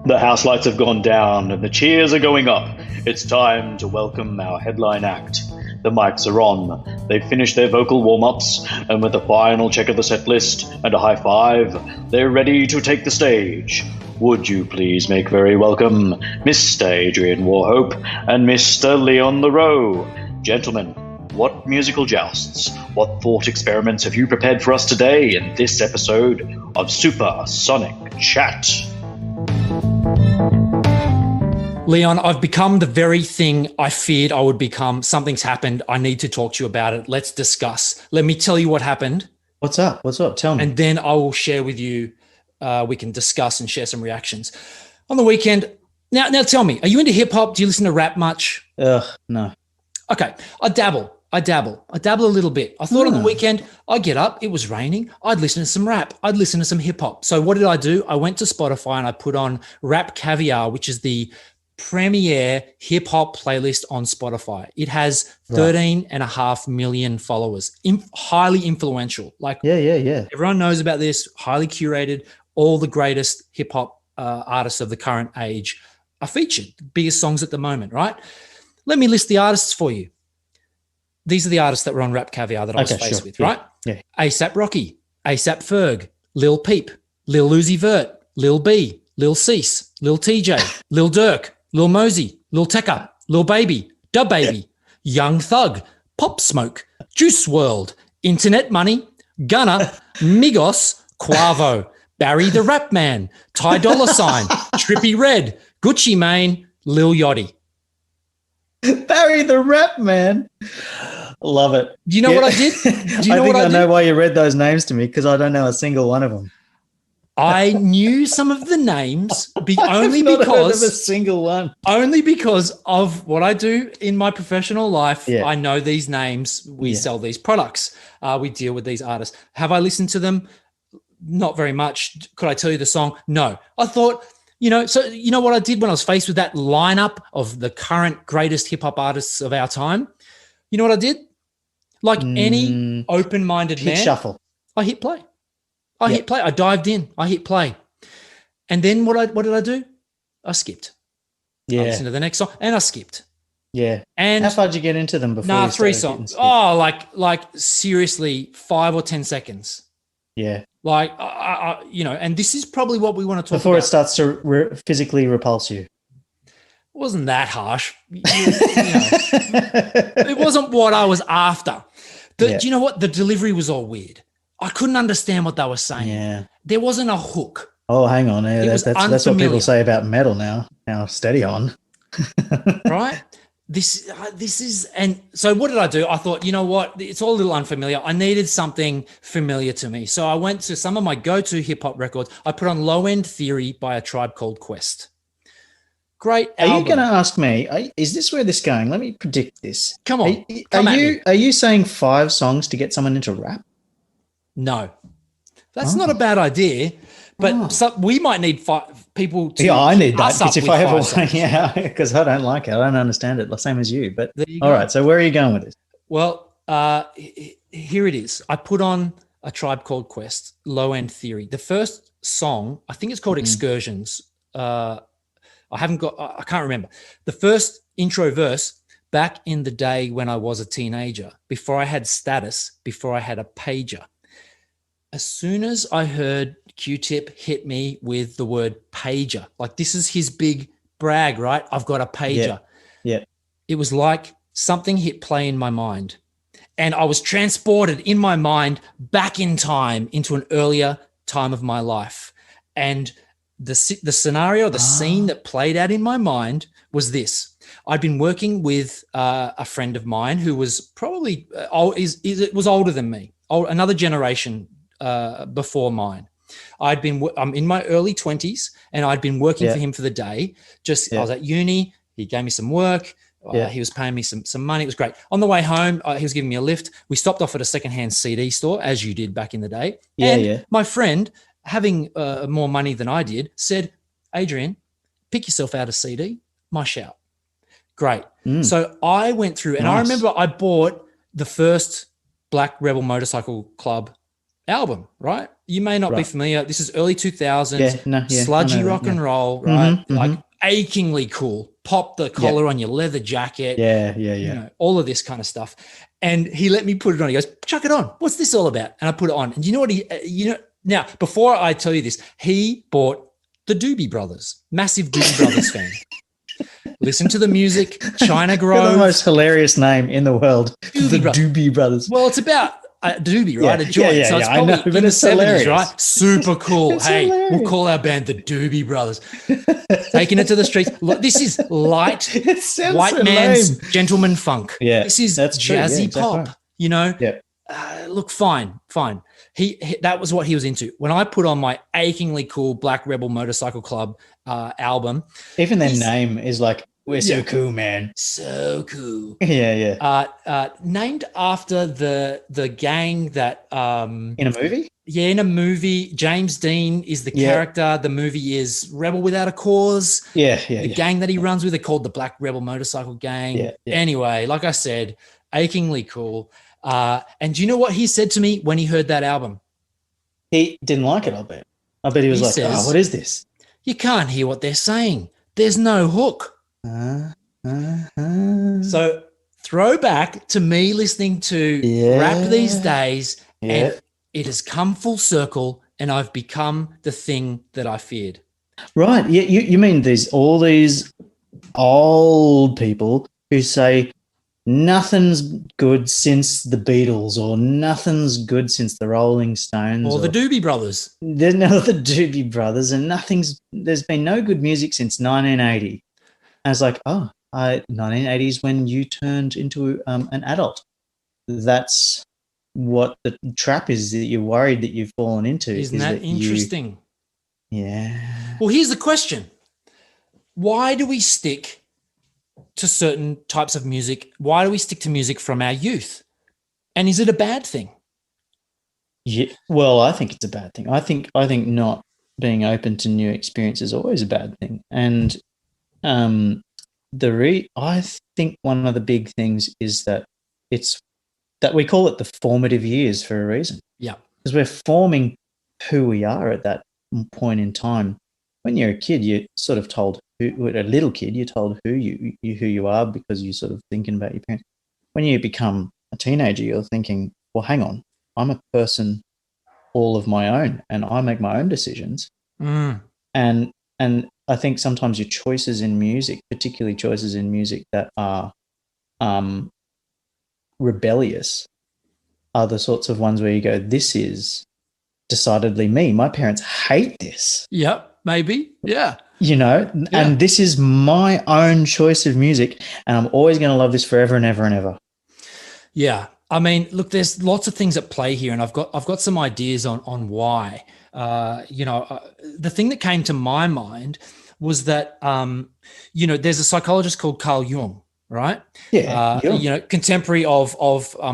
The house lights have gone down and the cheers are going up. It's time to welcome our headline act. The mics are on. They've finished their vocal warm-ups, and with a final check of the set list and a high five, they're ready to take the stage. Would you please make very welcome Mr. Adrian Wauchope and Mr. Leon Loreaux. Gentlemen, what musical jousts, what thought experiments have you prepared for us today in this episode of Supersonic Chat? Leon, I've become the very thing I feared I would become. Something's happened. I need to talk to you about it. Let's discuss. Let me tell you what happened. What's up? Tell me. And then I will share with you. We can discuss and share some reactions. On the weekend, now tell me, are you into hip hop? Do you listen to rap much? No. Okay, I dabble a little bit. I thought on the weekend, I'd get up, it was raining, I'd listen to some rap, I'd listen to some hip hop. So what did I do? I went to Spotify and I put on Rap Caviar, which is the premier hip hop playlist on Spotify. It has 13.5 million followers, highly influential. Like, yeah. Everyone knows about this, highly curated. All the greatest hip hop artists of the current age are featured, biggest songs at the moment, right? Let me list the artists for you. These are the artists that were on Rap Caviar that I was faced with, right? Yeah. A$AP Rocky, A$AP Ferg, Lil Peep, Lil Uzi Vert, Lil B, Lil Cease, Lil TJ, Lil Durk, Lil Mosey, Lil Tecca, Lil Baby, Dub Baby, Young Thug, Pop Smoke, Juice WRLD, Internet Money, Gunna, Migos, Quavo, Barry the Rap Man, Ty Dolla $ign, Trippie Redd, Gucci Mane, Lil Yachty. Barry the Rap Man. Love it. Do you know what I did? Do you know I know why you read those names to me, because I don't know a single one of them. I knew some of the names I've not heard of a single one. Only because of what I do in my professional life. Yeah. I know these names. We sell these products. We deal with these artists. Have I listened to them? Not very much. Could I tell you the song? No. I thought, so you know what I did when I was faced with that lineup of the current greatest hip hop artists of our time? You know what I did? Like any open-minded man. Shuffle. I hit play. Hit play. I dived in. I hit play. And then what did I do? I skipped. Yeah. I listened to the next song and I skipped. Yeah. And how far did you get into them before? 3 songs. Oh, like seriously, 5 or 10 seconds. Yeah. Like, and this is probably what we want to talk before about. It starts to physically repulse you. It wasn't that harsh. It wasn't what I was after. Do you know what? The delivery was all weird. I couldn't understand what they were saying. Yeah. There wasn't a hook. Oh, hang on. Yeah, that's what people say about metal now. Now, steady on. Right? This is, and so what did I do? I thought, you know what? It's all a little unfamiliar. I needed something familiar to me. So I went to some of my go-to hip hop records. I put on Low End Theory by A Tribe Called Quest. Great album. Are you going to ask me, is this where this is going? Let me predict this. Come on. Are you saying 5 songs to get someone into rap? No. That's not a bad idea, but we might need 5 people to I need that, because if I ever because I don't like it. I don't understand it, the same as you. But all right, so where are you going with this? Well, here it is. I put on A Tribe Called Quest, Low End Theory. The first song, I think it's called Excursions. I can't remember. The first intro verse, back in the day when I was a teenager, before I had status, before I had a pager. As soon as I heard Q-Tip hit me with the word pager, like this is his big brag, right? I've got a pager. Yeah. It was like something hit play in my mind. And I was transported in my mind back in time into an earlier time of my life. And the scenario, the scene that played out in my mind was this. I'd been working with a friend of mine who was probably was older than me, another generation before mine. I'm in my early 20s and I'd been working for him for the day. I was at uni. He gave me some work. He was paying me some money. It was great. On the way home, he was giving me a lift. We stopped off at a secondhand CD store, as you did back in the day. My friend, having more money than I did, said, Adrian, pick yourself out a CD, my shout. Great. So I went through and I remember I bought the first Black Rebel Motorcycle Club album, right? You may not be Right. familiar. This is early 2000s, I sludgy know that, rock and roll, Mm-hmm, right? mm-hmm. Like achingly cool. Pop the collar on your leather jacket. Yeah. You know, all of this kind of stuff. And he let me put it on. He goes, chuck it on. What's this all about? And I put it on. And you know what now, before I tell you this, he bought the Doobie Brothers, massive Doobie Brothers fan. Listen to the music, China Grove. The most hilarious name in the world, the Doobie Brothers. Well, it's about a doobie, right? A joint. Yeah, so it's probably I know, but in it's the 70s, hilarious. right? Super cool. Hey, hilarious. We'll call our band the Doobie Brothers. Taking it to the streets. Look, this is light, white man's gentleman funk. Yeah, this is that's true. jazzy exactly pop. right. You know. Yeah. Look, fine. He that was what he was into. When I put on my achingly cool Black Rebel Motorcycle Club album, even their name is like, we're so cool, man. So cool. Yeah. Named after the gang that in a movie? Yeah, in a movie. James Dean is the character. The movie is Rebel Without a Cause. The gang that he runs with, they're called the Black Rebel Motorcycle Gang. Yeah. Anyway, like I said, achingly cool. And do you know what he said to me when he heard that album? He didn't like it, I bet. I bet he was like, what is this? You can't hear what they're saying. There's no hook. So throwback to me listening to rap these days, and it has come full circle, and I've become the thing that I feared. Right. Yeah. You mean all these old people who say nothing's good since the Beatles, or nothing's good since the Rolling Stones, or the Doobie Brothers. There's no the Doobie Brothers, and there's been no good music since 1980. And it's like, 1980 is when you turned into an adult. That's what the trap is that you're worried that you've fallen into. Isn't that interesting? Yeah. Well, here's the question. Why do we stick to certain types of music? Why do we stick to music from our youth? And is it a bad thing? Yeah. Well, I think it's a bad thing. I think not being open to new experience is always a bad thing. And I think one of the big things is that it's that we call it the formative years for a reason. Yeah. Because we're forming who we are at that point in time. When you're a kid, you're sort of told a little kid, you're told who you are because you're sort of thinking about your parents. When you become a teenager, you're thinking, well, hang on, I'm a person all of my own, and I make my own decisions. And I think sometimes your choices in music, particularly choices in music that are rebellious, are the sorts of ones where you go, this is decidedly me. My parents hate this. Yep, maybe. Yeah. And this is my own choice of music, and I'm always going to love this forever and ever and ever. Yeah. I mean, look, there's lots of things at play here, and I've got some ideas on why. The thing that came to my mind was that, there's a psychologist called Carl Jung, right? Yeah. Contemporary of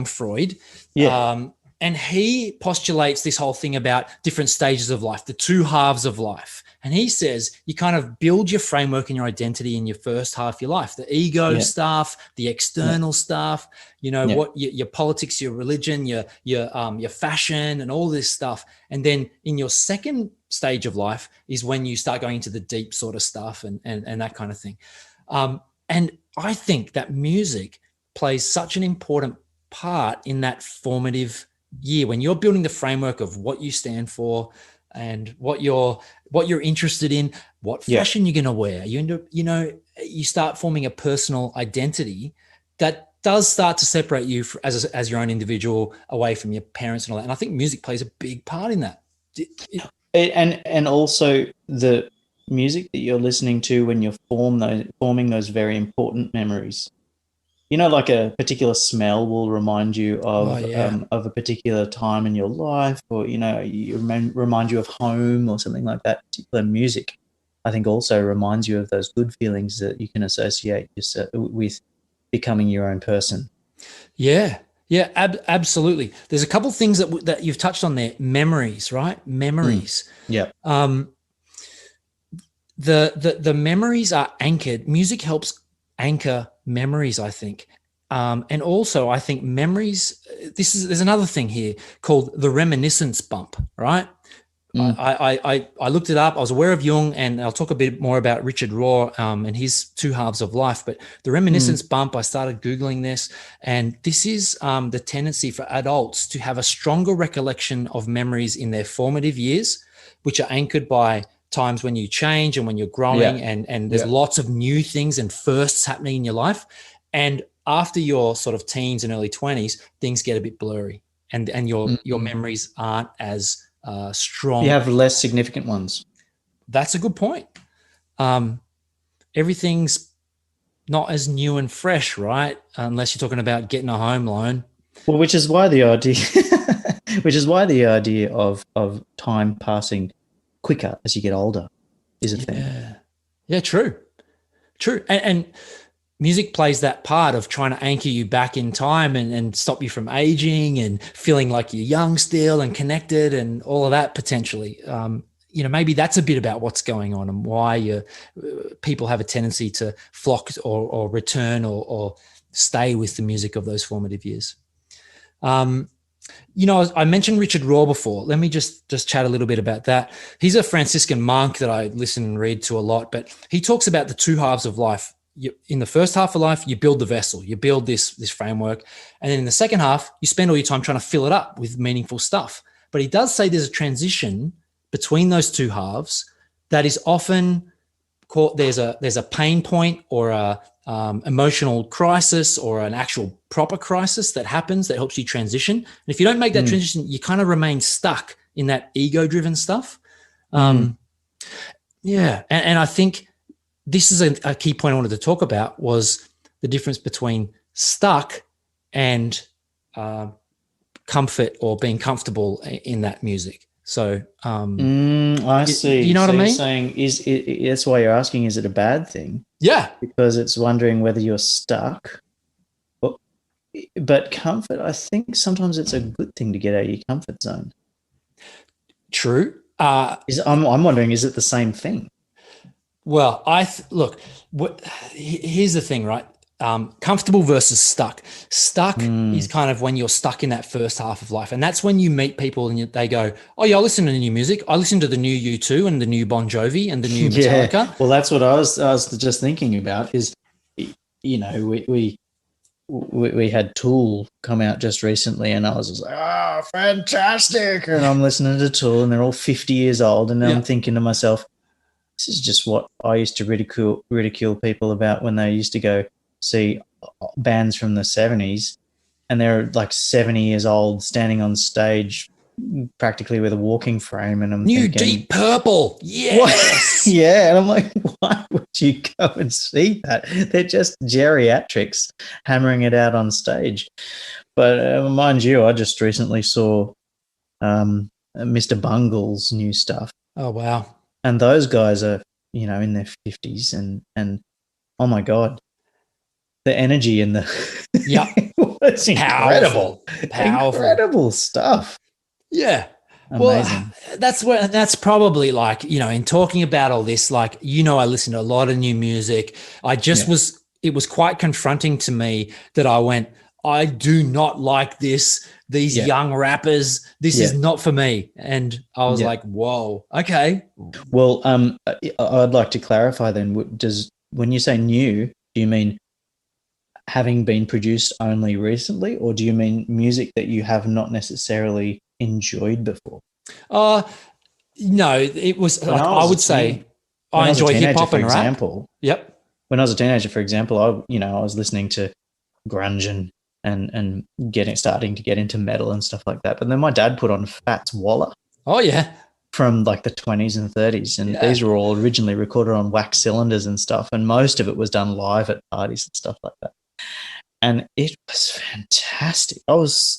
Freud. Yeah. And he postulates this whole thing about different stages of life, the two halves of life. And he says you kind of build your framework and your identity in your first half of your life, the ego stuff, the external stuff, what your politics, your religion, your fashion, and all this stuff. And then in your second stage of life is when you start going into the deep sort of stuff and that kind of thing. And I think that music plays such an important part in that formative year when you're building the framework of what you stand for and what you're interested in, what fashion you're going to wear. You start forming a personal identity that does start to separate you as your own individual away from your parents and all that. And I think music plays a big part in that. And also the music that you're listening to when you're forming those very important memories. Like a particular smell will remind you of a particular time in your life, or remind you of home or something like that. Particular music, I think, also reminds you of those good feelings that you can associate with becoming your own person. Yeah, absolutely. There's a couple of things that you've touched on there. Memories, right? Memories. Yeah. The memories are anchored. Music helps anchor memories, I think. And also, I think memories. There's another thing here called the reminiscence bump, right? I looked it up. I was aware of Jung, and I'll talk a bit more about Richard Rohr and his two halves of life. But the reminiscence bump, I started Googling this, and this is the tendency for adults to have a stronger recollection of memories in their formative years, which are anchored by times when you change and when you're growing, and there's lots of new things and firsts happening in your life. And after your sort of teens and early 20s, things get a bit blurry, and your memories aren't as strong. You have less significant ones. That's a good point. Everything's not as new and fresh, right? Unless you're talking about getting a home loan. Well, which is why the idea of time passing quicker as you get older is a thing. Yeah, true. And music plays that part of trying to anchor you back in time and stop you from aging and feeling like you're young still and connected and all of that potentially. Maybe that's a bit about what's going on and why people have a tendency to flock or return or stay with the music of those formative years. I mentioned Richard Rohr before. Let me just chat a little bit about that. He's a Franciscan monk that I listen and read to a lot, but he talks about the two halves of life. In the first half of life, you build the vessel, you build this framework. And then in the second half, you spend all your time trying to fill it up with meaningful stuff. But he does say there's a transition between those two halves that is often called, there's a pain point or a emotional crisis or an actual proper crisis that happens that helps you transition. And if you don't make that transition, you kind of remain stuck in that ego-driven stuff. And I think this is a key point I wanted to talk about was the difference between stuck and comfort or being comfortable in that music. So I see. You know what I mean? You're saying that's why you're asking, is it a bad thing? Yeah. Because it's wondering whether you're stuck. But comfort, I think sometimes it's a good thing to get out of your comfort zone. True. I'm wondering, is it the same thing? Well, here's the thing, right? Comfortable versus stuck. Stuck is kind of when you're stuck in that first half of life. And that's when you meet people and they go, oh, yeah, I listen to the new music. I listen to the new U2 and the new Bon Jovi and the new Metallica. Yeah. Well, that's what I was just thinking about is, we had Tool come out just recently and I was just like, oh, fantastic. And I'm listening to Tool and they're all 50 years old. And then I'm thinking to myself, this is just what I used to ridicule people about when they used to go see bands from the 70s and they're like 70 years old standing on stage practically with a walking frame. And I'm thinking, Deep Purple. Yes. Yeah. And I'm like, why would you go and see that? They're just geriatrics hammering it out on stage. But mind you, I just recently saw Mr. Bungle's new stuff. Oh, wow. And those guys are, in their 50s and oh my God, the energy and it's incredible. Powerful. Incredible stuff. Yeah. Amazing. Well, that's probably like, in talking about all this, like, I listen to a lot of new music. It was quite confronting to me that I went, I do not like this. These young rappers, this is not for me. And I was like, whoa, okay. Well, I'd like to clarify then, when you say new, do you mean having been produced only recently, or do you mean music that you have not necessarily enjoyed before? No, it was like, I would say I enjoy hip hop and rap. Yep. When I was a teenager, for example, I was listening to grunge and starting to get into metal and stuff like that. But then my dad put on Fats Waller. Oh yeah. From like the 20s and 30s. And these were all originally recorded on wax cylinders and stuff. And most of it was done live at parties and stuff like that. And it was fantastic.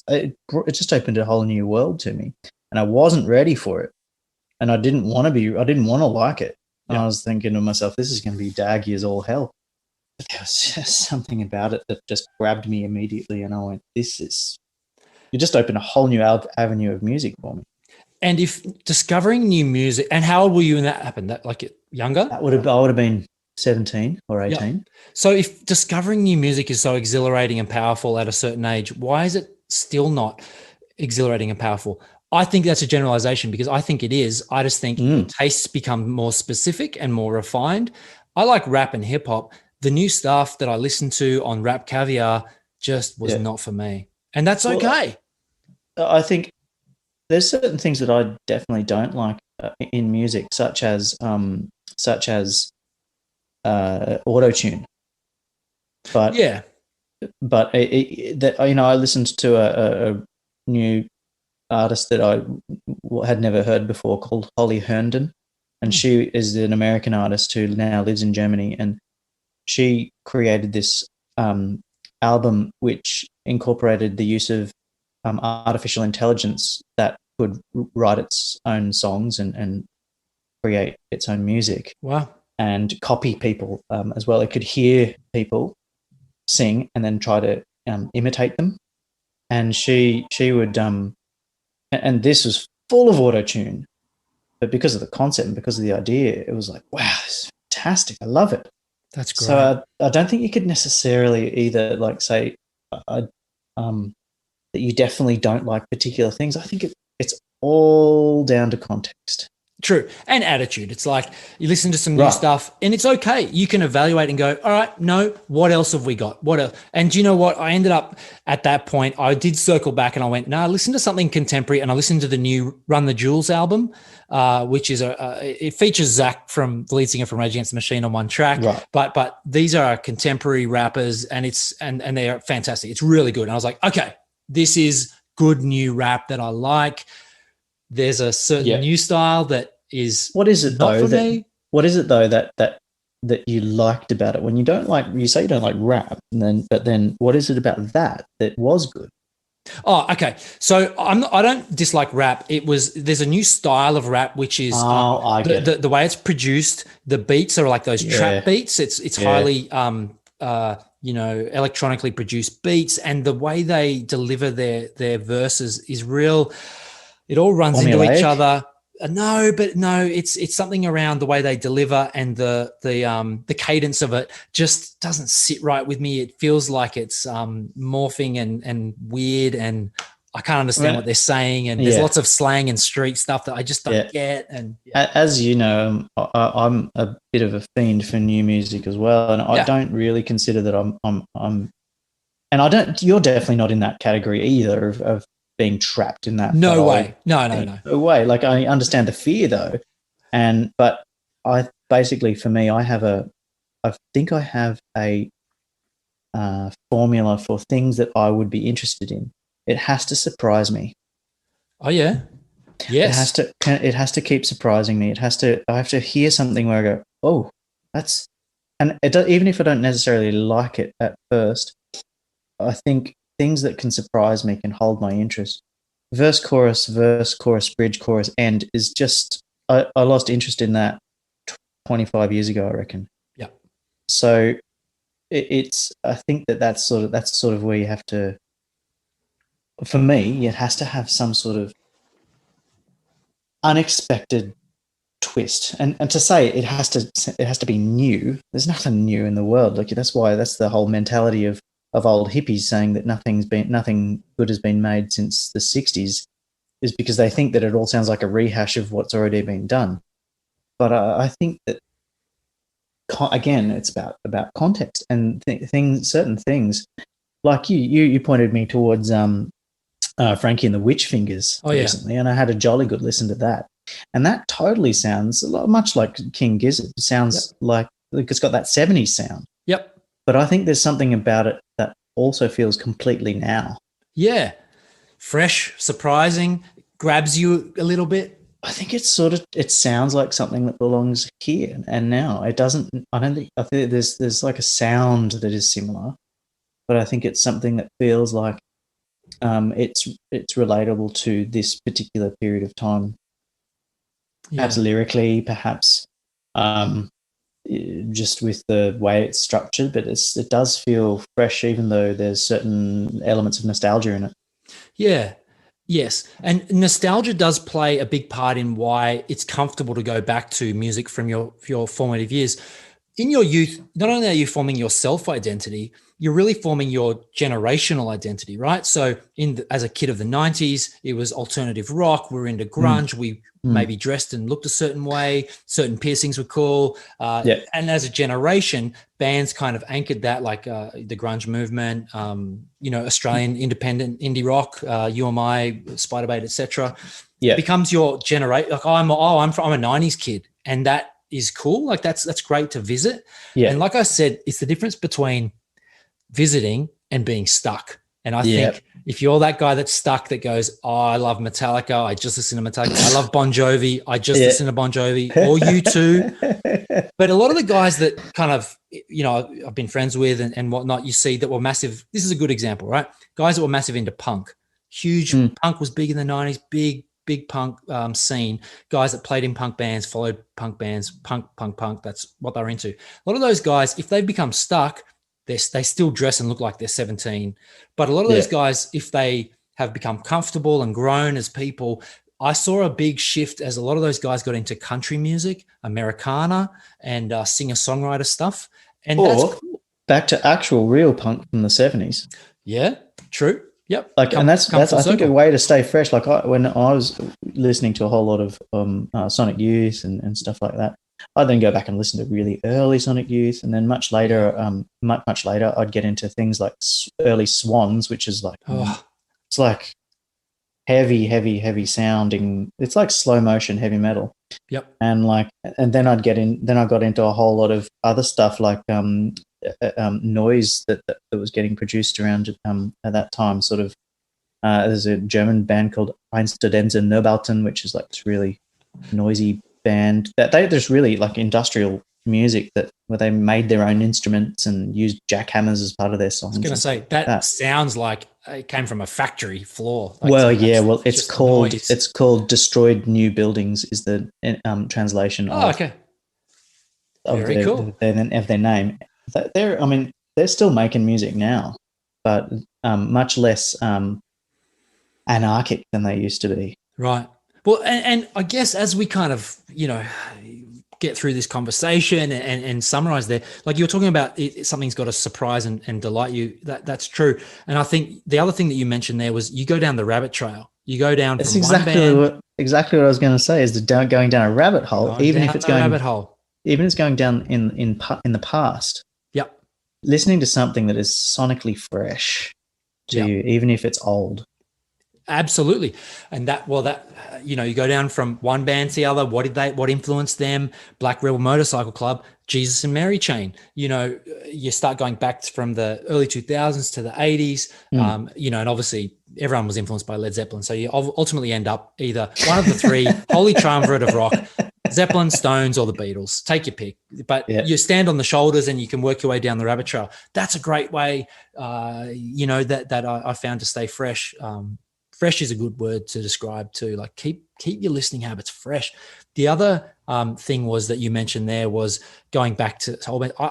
It just opened a whole new world to me. And I wasn't ready for it. And I didn't want to like it. And I was thinking to myself, this is going to be daggy as all hell. But there was just something about it that just grabbed me immediately. And I went, you just opened a whole new avenue of music for me. And if discovering new music, and how old were you when that happened? That like younger? I would have been 17 or 18. Yep. So if discovering new music is so exhilarating and powerful at a certain age, why is it still not exhilarating and powerful? I think that's a generalization because I think it is. I just think tastes become more specific and more refined. I like rap and hip hop. The new stuff that I listen to on Rap Caviar just was not for me. And that's okay. I think there's certain things that I definitely don't like in music, such as auto-tune. But I listened to a new artist that I had never heard before called Holly Herndon, and she is an American artist who now lives in Germany, and she created this album which incorporated the use of artificial intelligence that could write its own songs and create its own music. Wow. And copy people as well. It could hear people sing and then try to imitate them. And she would, and this was full of auto-tune, but because of the concept and because of the idea, it was like, wow, this is fantastic. I love it. That's great. So I don't think you could necessarily either like say that you definitely don't like particular things. I think it's all down to context. True. And attitude. It's like you listen to some new stuff and it's okay. You can evaluate and go, all right, no, what else have we got? What else? And do you know what? I ended up at that point, I did circle back and I went, no, listen to something contemporary. And I listened to the new Run the Jewels album, which is it features Zach the lead singer from Rage Against the Machine on one track, but these are contemporary rappers and and they are fantastic. It's really good. And I was like, okay, this is good new rap that I like. There's a certain new style that is. What is it though? What is it though that you liked about it? When you don't like, you say you don't like rap, but then what is it about that was good? Oh, okay. So I don't dislike rap. There's a new style of rap which is the way it's produced. The beats are like those trap beats. It's highly electronically produced beats, and the way they deliver their verses is real. It all runs into each other. No, it's something around the way they deliver and the cadence of it just doesn't sit right with me. It feels like it's morphing and weird, and I can't understand what they're saying. And there's lots of slang and street stuff that I just don't get. And as you know, I'm a bit of a fiend for new music as well, and I don't really consider that I'm and I don't. You're definitely not in that category either of being trapped in that. No way. No way. Like I understand the fear though. But I basically, for me, I think I have a formula for things that I would be interested in. It has to surprise me. Oh yeah. Yes. It has to keep surprising me. I have to hear something where I go, oh, even if I don't necessarily like it at first, I think things that can surprise me can hold my interest. Verse, chorus, bridge, chorus, end is just, I lost interest in that 25 years ago, I reckon. Yeah. So I think that's sort of where you have to, for me, it has to have some sort of unexpected twist. And to say it has to be new, there's nothing new in the world. Like that's the whole mentality of old hippies saying that nothing good has been made since the 60s, is because they think that it all sounds like a rehash of what's already been done. But I think that again, it's about context and certain things. Like you pointed me towards Frankie and the Witch Fingers recently, and I had a jolly good listen to that, and that totally sounds much like King Gizzard. It sounds like it's got that 70s sound. Yep. But I think there's something about it that also feels completely now. Yeah. Fresh, surprising, grabs you a little bit. I think it sounds like something that belongs here and now. It doesn't, I think there's like a sound that is similar, but I think it's something that feels like it's relatable to this particular period of time. Perhaps lyrically, perhaps just with the way it's structured, but it does feel fresh, even though there's certain elements of nostalgia in it. Yeah. Yes. And nostalgia does play a big part in why it's comfortable to go back to music from your formative years. in your youth, not only are you forming your self-identity, you're really forming your generational identity, right? So as a kid of the 90s, it was alternative rock. We were into grunge. We maybe dressed and looked a certain way. Certain piercings were cool. And as a generation, bands kind of anchored that, like the grunge movement, Australian independent indie rock, UMI, Spiderbait, etc. Yeah. It becomes your generation. Like I'm a 90s kid, and that is cool. Like that's great to visit. Yeah. And like I said, it's the difference between visiting and being stuck. And I think if you're that guy that's stuck that goes, oh, I love Metallica, I just listen to Metallica, I love Bon Jovi, I just listen to Bon Jovi, or U2. But a lot of the guys that kind of, I've been friends with and whatnot, you see that were massive. This is a good example, right? Guys that were massive into punk. Huge punk was big in the 90s, big punk scene. Guys that played in punk bands, followed punk bands, punk. That's what they're into. A lot of those guys, if they've become stuck, they still dress and look like they're 17. But a lot of those guys, if they have become comfortable and grown as people, I saw a big shift as a lot of those guys got into country music, Americana, and singer-songwriter stuff. And that's cool. Back to actual real punk from the 70s. Yeah, true. Yep. And that's I think a way to stay fresh. Like when I was listening to a whole lot of Sonic Youth and stuff like that, I'd then go back and listen to really early Sonic Youth, and then much later, I'd get into things like early Swans, which is like it's like heavy sounding. It's like slow motion heavy metal. Yep. And then I got into a whole lot of other stuff like noise that was getting produced around at that time. Sort of, there's a German band called Einstürzende Neubauten, which is like this really noisy band that there's really like industrial music where they made their own instruments and used jackhammers as part of their songs. I was going to say that sounds like it came from a factory floor. It's called Destroyed New Buildings is the translation of very cool of their name. They're still making music now, but much less anarchic than they used to be. Right. Well, and I guess as we kind of, get through this conversation and summarize there, like you're talking about something's got to surprise and delight you. That's true. And I think the other thing that you mentioned there was you go down the rabbit trail. You go down. That's exactly what I was going to say is going down a rabbit hole, even if it's going down in the past. Yep. Listening to something that is sonically fresh to you, even if it's old. Absolutely. And you go down from one band to the other. What influenced them? Black Rebel Motorcycle Club, Jesus and Mary Chain. You start going back from the early 2000s to the 80s, and obviously everyone was influenced by Led Zeppelin. So you ultimately end up either one of the three, holy triumvirate of rock, Zeppelin, Stones, or the Beatles. Take your pick. But you stand on the shoulders and you can work your way down the rabbit trail. That's a great way, that I found to stay fresh. Fresh is a good word to describe too. Like keep your listening habits fresh. The other thing was that you mentioned there was going back to.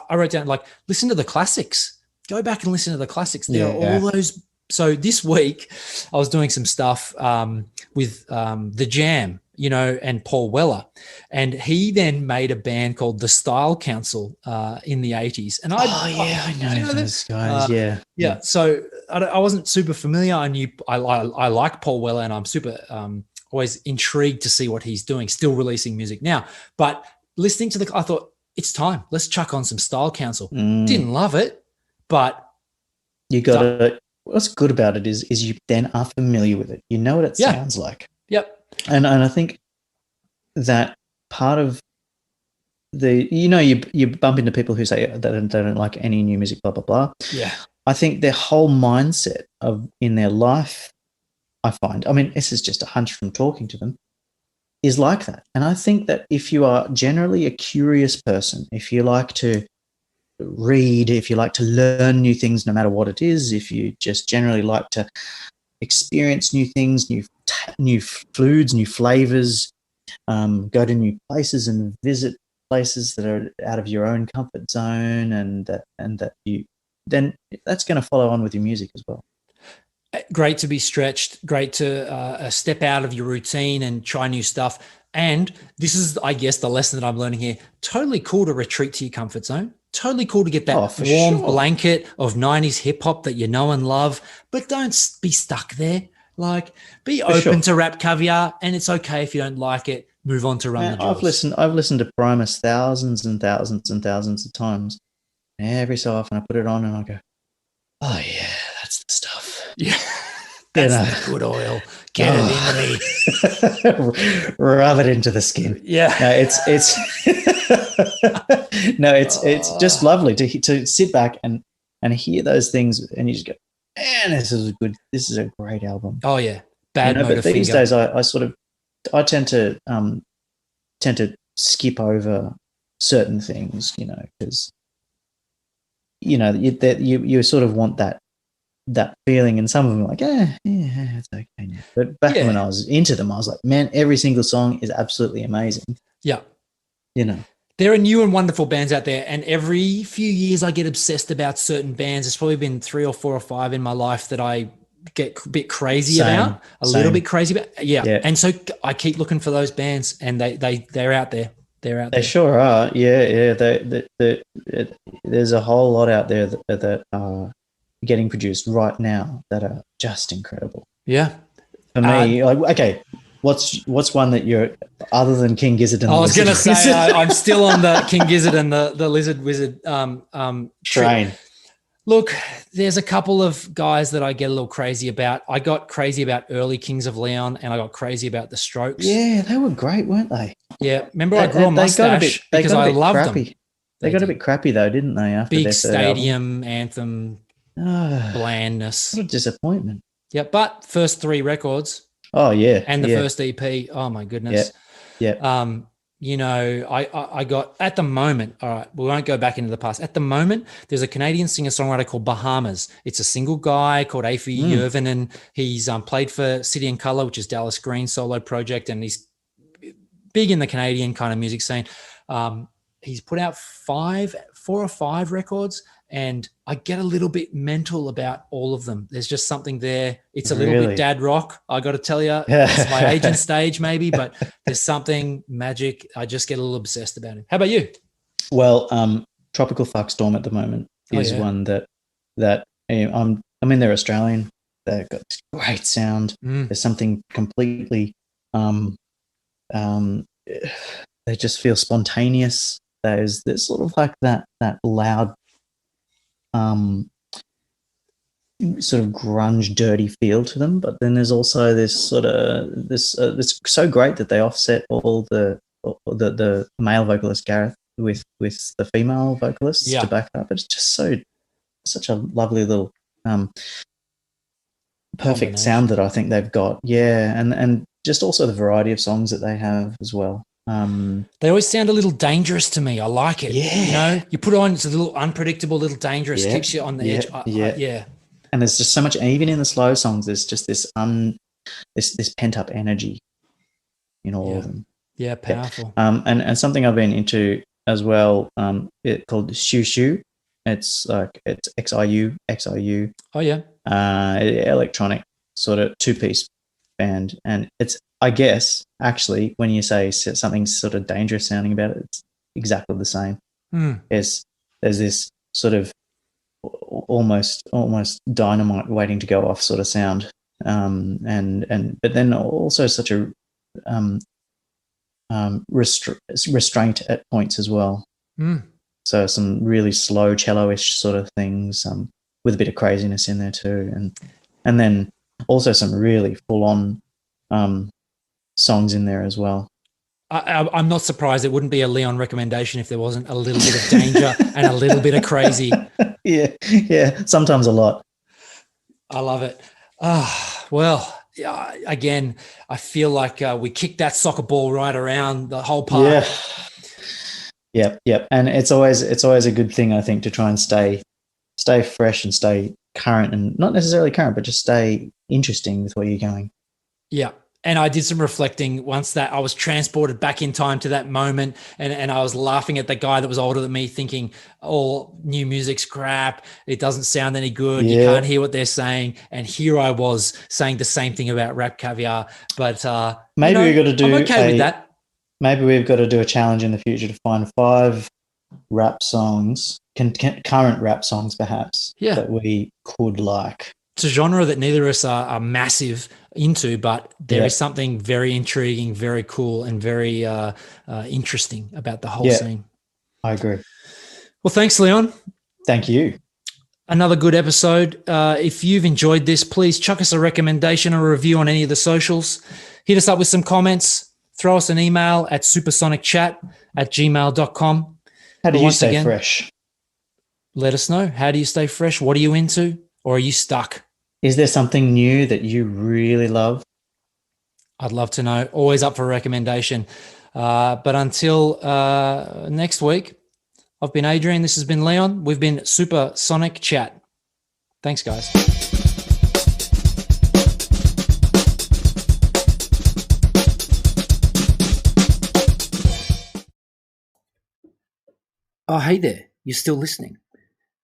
I wrote down like listen to the classics. Go back and listen to the classics. There are all those. So this week I was doing some stuff with The Jam, and Paul Weller, and he then made a band called the Style Council in the 80s. And I know those guys. Yeah. So I wasn't super familiar. I knew I like Paul Weller, and I'm super always intrigued to see what he's doing. Still releasing music now, but listening to I thought it's time. Let's chuck on some Style Council. Didn't love it, but you got to. What's good about it is you then are familiar with it. You know what it sounds like. Yep. And I think that part of you bump into people who say they don't like any new music, blah, blah, blah. Yeah. I think their whole mindset in their life, I find, this is just a hunch from talking to them, is like that. And I think that if you are generally a curious person, if you like to read, if you like to learn new things, no matter what it is, if you just generally like to experience new things, new foods, new flavors, go to new places and visit places that are out of your own comfort zone, and that you then that's going to follow on with your music as well. Great to be stretched, great to step out of your routine and try new stuff. And this is, I guess, the lesson that I'm learning here. Totally cool to retreat to your comfort zone. Totally cool to get that warm blanket of 90s hip hop that you know and love, but don't be stuck there. Like, be open to Rap Caviar, and it's okay if you don't like it. Move on to Run the Jewels. I've listened to Primus thousands and thousands and thousands of times. Every so often I put it on and I go, oh yeah, that's the stuff. Yeah. That's the good oil. Get it into me. Rub it into the skin. Yeah. No, it's just lovely to sit back and hear those things, and you just go, man, this is a great album. Oh yeah. Bad but these days I tend to skip over certain things, because you sort of want that feeling, and some of them are like, yeah, it's okay now. But back when I was into them, I was like, man, every single song is absolutely amazing. Yeah. There are new and wonderful bands out there, and every few years I get obsessed about certain bands. There's probably been 3 or 4 or 5 in my life that I get a bit crazy about, little bit crazy about. Yeah. And so I keep looking for those bands, and they're out there. They're out there. They sure are. Yeah. There's a whole lot out there that are getting produced right now that are just incredible. Yeah. For me, okay, what's one that you're, other than King Gizzard and I was going to say, I'm still on the King Gizzard and the Lizard Wizard train. Look, there's a couple of guys that I get a little crazy about. I got crazy about early Kings of Leon, and I got crazy about the Strokes. Yeah, they were great, weren't they? Yeah. Remember, I grew a mustache because I loved them. They got a bit crappy though, didn't they? After big their stadium anthem, blandness. What a disappointment. Yeah, but first 3 records. Oh yeah, and the first EP. Oh my goodness. Yeah. I got, at the moment, all right, we won't go back into the past. At the moment, there's a Canadian singer-songwriter called Bahamas. It's a single guy called Afi Yervin, and he's played for City and Colour, which is Dallas Green's solo project, and he's big in the Canadian kind of music scene. He's put out 4 or 5 records, and I get a little bit mental about all of them. There's just something there. It's a little bit dad rock, I got to tell you. It's my agent stage maybe, but there's something magic. I just get a little obsessed about it. How about you? Well, Tropical Fuckstorm at the moment is one that they're Australian. They've got this great sound. There's something completely, they just feel spontaneous. There's sort of like that loud, sort of grunge, dirty feel to them, but then there's also this sort of this so great that they offset all the male vocalist Gareth with the female vocalists to back up. It's just such a lovely little perfect sound that I think they've got. Yeah, and just also the variety of songs that they have as well. They always sound a little dangerous to me. I like it. Yeah. You put it on, it's a little unpredictable, a little dangerous, keeps you on the edge. Yeah. And there's just so much, even in the slow songs, there's just this pent up energy in all of them. Yeah, powerful. And something I've been into as well, called Shoo Shoo. It's XIU. Oh yeah. Electronic sort of 2-piece band, and it's, I guess, actually, when you say something sort of dangerous sounding about it, it's exactly the same. There's this sort of almost dynamite waiting to go off sort of sound, but then also such a restraint at points as well. So some really slow cello-ish sort of things, with a bit of craziness in there too, and then also some really full-on songs in there as well. I'm not surprised it wouldn't be a Leon recommendation if there wasn't a little bit of danger and a little bit of crazy. Yeah, sometimes a lot. I love it. Well, again, I feel like we kicked that soccer ball right around the whole park. Yep. And it's always a good thing, I think, to try and stay fresh and stay current, and not necessarily current, but just stay interesting with where you're going. Yeah. And I did some reflecting once that I was transported back in time to that moment. And I was laughing at the guy that was older than me thinking, oh, new music's crap. It doesn't sound any good. You can't hear what they're saying. And here I was saying the same thing about Rap Caviar. But maybe we've got to do I'm okay with that. Maybe we've got to do a challenge in the future to find 5 rap songs, current rap songs perhaps, that we could like. It's a genre that neither of us are massive into, but there is something very intriguing, very cool, and very interesting about the whole scene. I agree. Well, thanks, Leon. Thank you. Another good episode. If you've enjoyed this, please chuck us a recommendation or a review on any of the socials. Hit us up with some comments. Throw us an email at supersonicchat@gmail.com. How do you stay fresh? Let us know. How do you stay fresh? What are you into? Or are you stuck? Is there something new that you really love? I'd love to know. Always up for a recommendation. But until next week, I've been Adrian. This has been Leon. We've been Supersonic Chat. Thanks, guys. Oh, hey there. You're still listening.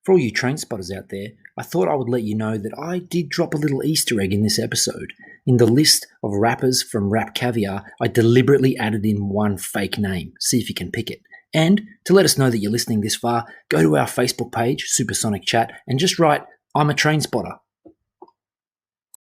For all you train spotters out there, I thought I would let you know that I did drop a little Easter egg in this episode. In the list of rappers from Rap Caviar, I deliberately added in one fake name. See if you can pick it. And to let us know that you're listening this far, go to our Facebook page, Supersonic Chat, and just write, I'm a train spotter.